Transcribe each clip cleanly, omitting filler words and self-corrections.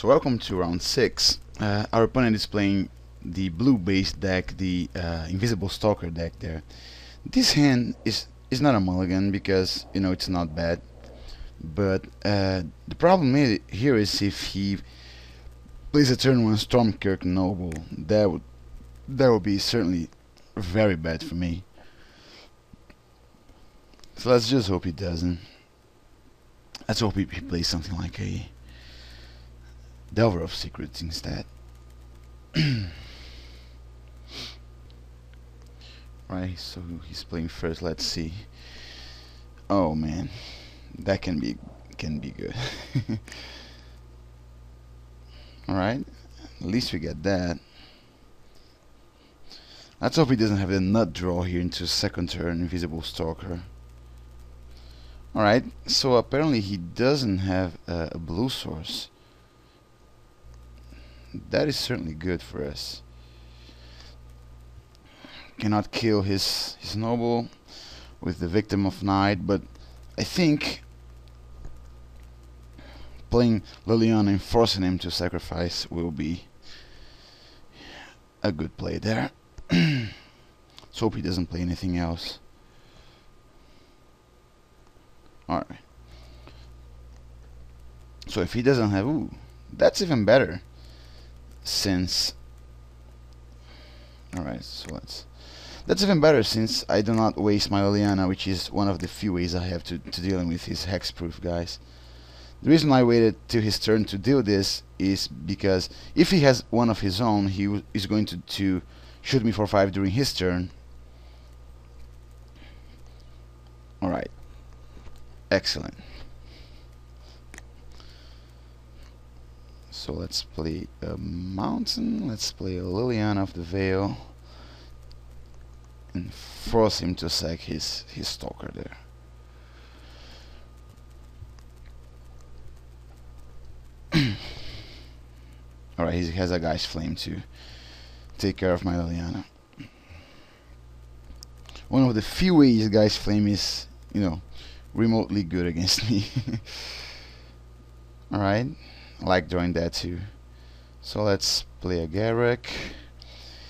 So welcome to round 6. Our opponent is playing the blue-based deck, the Invisible Stalker deck there. This hand is not a mulligan because, you know, it's not bad. But the problem here is if he plays a turn 1 Stormkirk Noble, that would be certainly very bad for me. So let's just hope he doesn't. Let's hope he plays something like a Delver of Secrets instead. Right, so he's playing first. Let's see. Oh man, that can be good. All right, at least we get that. Let's hope he doesn't have the nut draw here into second turn Invisible Stalker. Alright, so apparently he doesn't have a blue source. That is certainly good for us. Cannot kill his noble with the Victim of Night, but I think playing Liliana and forcing him to sacrifice will be a good play there. Let's hope he doesn't play anything else. Alright. So if he doesn't have... Ooh, that's even better. Since... Alright, so that's even better since I do not waste my Liliana, which is one of the few ways I have to dealing with his hexproof guys. The reason I waited till his turn to do this is because if he has one of his own, he is going to shoot me for 5 during his turn. Alright. Excellent. So let's play a mountain, let's play a Liliana of the Veil and force him to sack his stalker there. Alright, he has a Guy's Flame to take care of my Liliana. One of the few ways Guy's Flame is, you know, remotely good against me. Alright, I like drawing that too. So let's play a Garruk.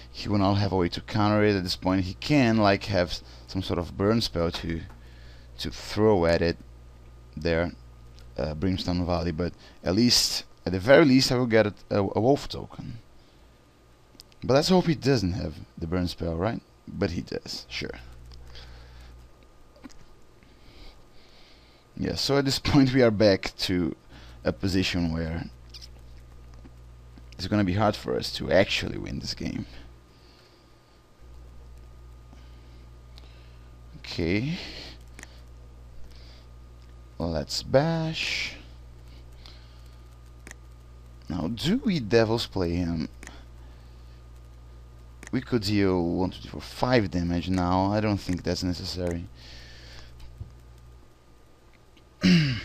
He will not have a way to counter it at this point. He can like have some sort of burn spell to throw at it there, Brimstone Valley, but at the very least I will get a wolf token. But let's hope he doesn't have the burn spell, right? But he does, sure. Yeah, so at this point we are back to a position where it's gonna be hard for us to actually win this game. Okay. Let's bash. Now, do we Devils play him? We could deal 1, 2, 3, 4, 5 damage now. I don't think that's necessary. Let's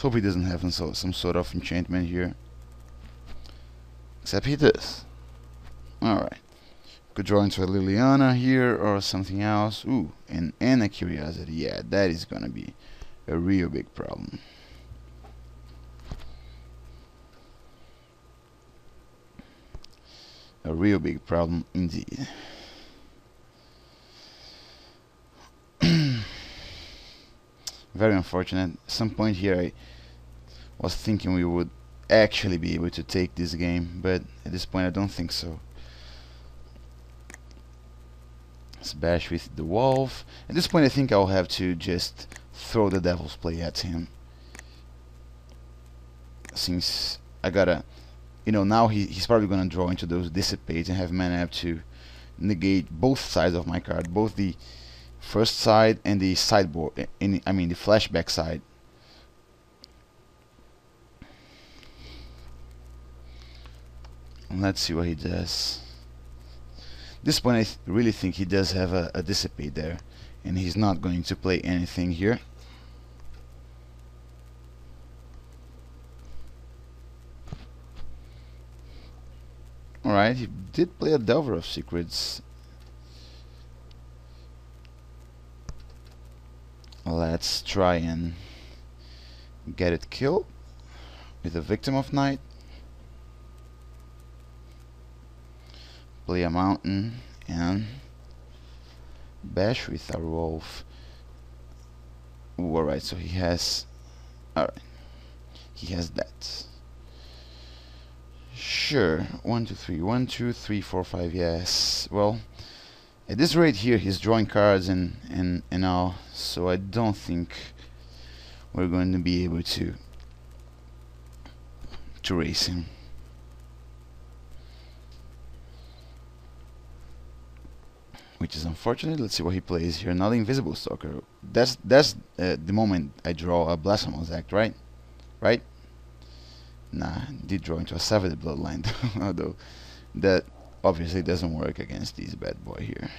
hope he doesn't have some sort of enchantment here. Except he does. Alright. Could draw into a Liliana here or something else. Ooh, and a Curiosity. Yeah, that is gonna be a real big problem. A real big problem indeed. Very unfortunate. At some point here I was thinking we would actually be able to take this game, but at this point I don't think so. Let's bash with the wolf. At this point I think I'll have to just throw the Devil's Play at him, since I gotta, you know, now he's probably gonna draw into those Dissipate and have mana up to negate both sides of my card, both the first side and the sideboard, I mean the flashback side. And let's see what he does. At this point I really think he does have a Dissipate there, and he's not going to play anything here. Alright, he did play a Delver of Secrets. Let's try and get it killed. with a Victim of Night. Play a Mountain and bash with our Wolf. Ooh, alright, so he has... Alright, he has that. Sure, 1, 2, 3, 1, 2, 3, 4, 5, yes. Well, at this rate here, he's drawing cards and all, so I don't think we're going to be able to race him. Which is unfortunate. Let's see what he plays here. Another Invisible Stalker. That's the moment I draw a Blasphemous Act, right? Right? Nah, did draw into a Savage Bloodline, although that obviously doesn't work against this bad boy here.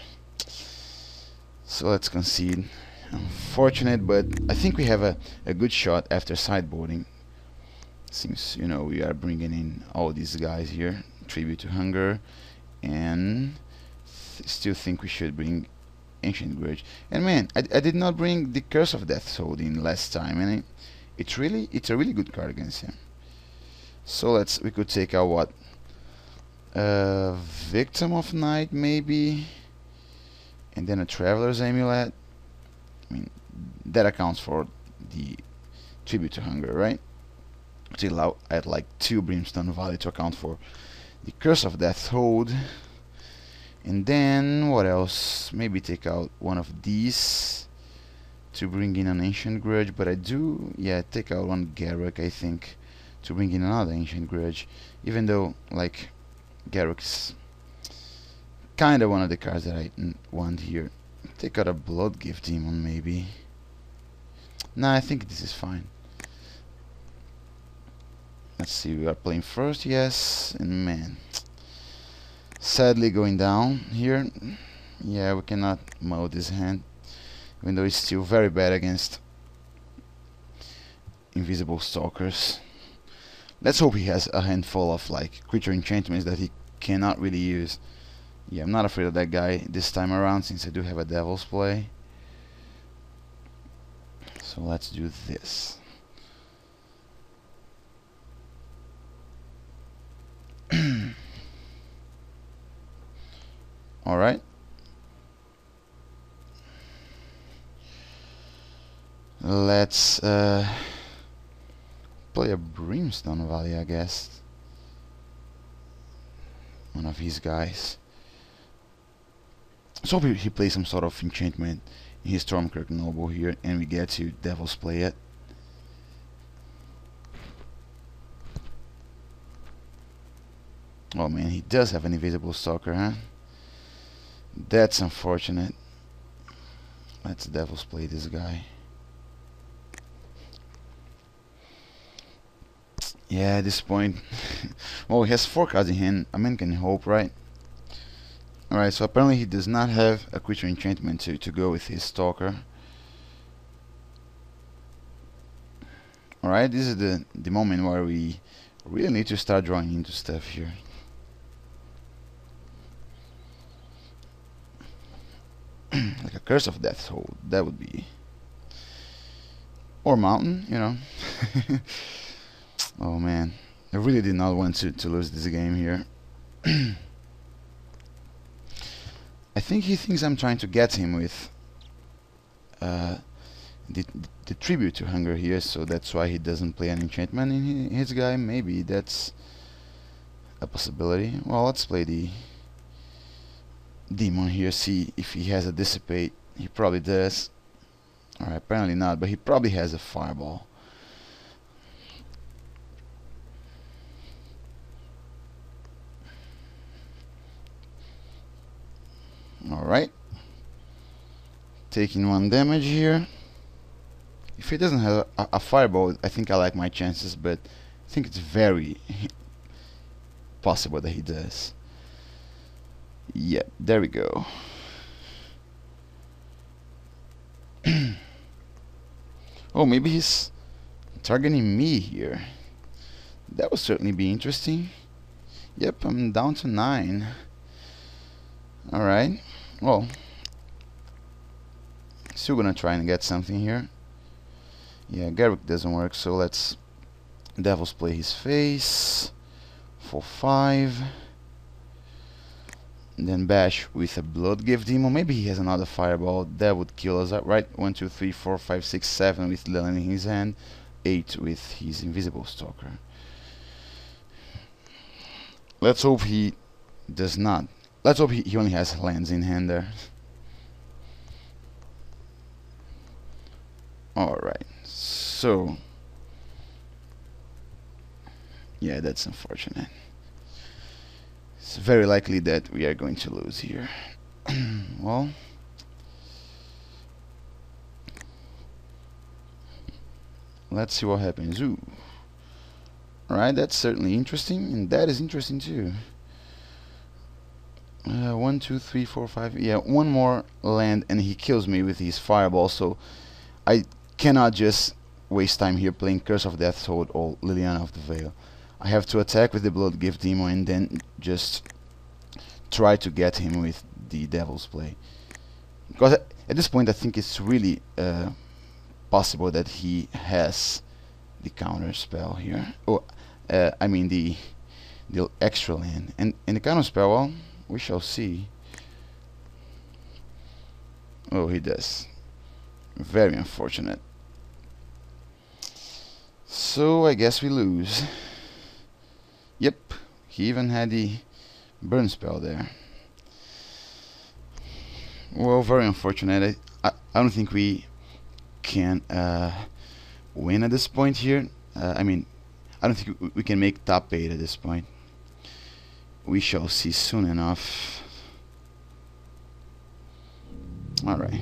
So let's concede. Unfortunate, but I think we have a good shot after sideboarding. Seems, you know, we are bringing in all these guys here. Tribute to Hunger, and still think we should bring Ancient Grudge. And man, I did not bring the Curse of Death's Hold in last time, and it's a really good card against him. So we could take out what? Victim of Night maybe, and then a Traveler's Amulet. I mean, that accounts for the Tribute to Hunger, right? Till out at like 2 Brimstone Valley to account for the Curse of Death's Hold. And then what else? Maybe take out one of these to bring in an Ancient Grudge. But I do, yeah, take out one Garruk, I think, to bring in another Ancient Grudge. Even though, like, Garruk's kind of one of the cards that I want here. Take out a Blood Gift Demon, maybe. Nah, I think this is fine. Let's see, we are playing first, yes, and man, sadly going down here. Yeah, we cannot mow this hand, even though it's still very bad against Invisible Stalkers. Let's hope he has a handful of like creature enchantments that he cannot really use. Yeah, I'm not afraid of that guy this time around, since I do have a Devil's Play. So let's do this. Alright. Let's play a Brimstone Valley, I guess. One of his guys. So he plays some sort of enchantment in his Stormkirk Noble here, and we get to Devil's Play it. Oh man, he does have an Invisible Stalker, huh? That's unfortunate. Let's Devil's Play this guy. Yeah, at this point, well, he has 4 cards in hand. A man can hope, right? Alright, so apparently he does not have a creature enchantment to go with his Stalker. Alright, this is the moment where we really need to start drawing into stuff here. Like a Curse of Death's Hold, that would be. Or Mountain, you know. Oh man, I really did not want to lose this game here. I think he thinks I'm trying to get him with the Tribute to Hunger here, so that's why he doesn't play an enchantment in his guy. Maybe that's a possibility. Well, let's play the Demon here, see if he has a Dissipate. He probably does. Alright, apparently not, but he probably has a Fireball. Alright. Taking 1 damage here. If he doesn't have a Fireball, I think I like my chances, but I think it's very possible that he does. Yeah, there we go. Oh, maybe he's targeting me here. That would certainly be interesting. Yep, I'm down to 9. Alright, well, still gonna try and get something here. Yeah, Garruk doesn't work, so let's Devils play his face for 5. And then bash with a blood gift demo. Maybe he has another fireball that would kill us, right? 1, 2, 3, 4, 5, 6, 7 with Leland in his hand, 8 with his invisible stalker. Let's hope he does not. Let's hope he only has lands in hand there. Alright, so yeah, that's unfortunate. It's very likely that we are going to lose here. Well, let's see what happens. Ooh. Alright, that's certainly interesting, and that is interesting too. 1, 2, 3, 4, 5. Yeah, one more land and he kills me with his fireball, so I cannot just waste time here playing Curse of Death Sword or Liliana of the Veil. I have to attack with the Blood Gift Demo and then just try to get him with the Devil's Play. Because at this point I think it's really possible that he has the counter spell here. Oh, I mean the extra land. And the counter spell, well, we shall see. Oh, he does. Very unfortunate. So I guess we lose. Yep, he even had the burn spell there. Well, very unfortunate. I don't think we can win at this point here. I mean, I don't think we can make top 8 at this point. We shall see soon enough. Alright.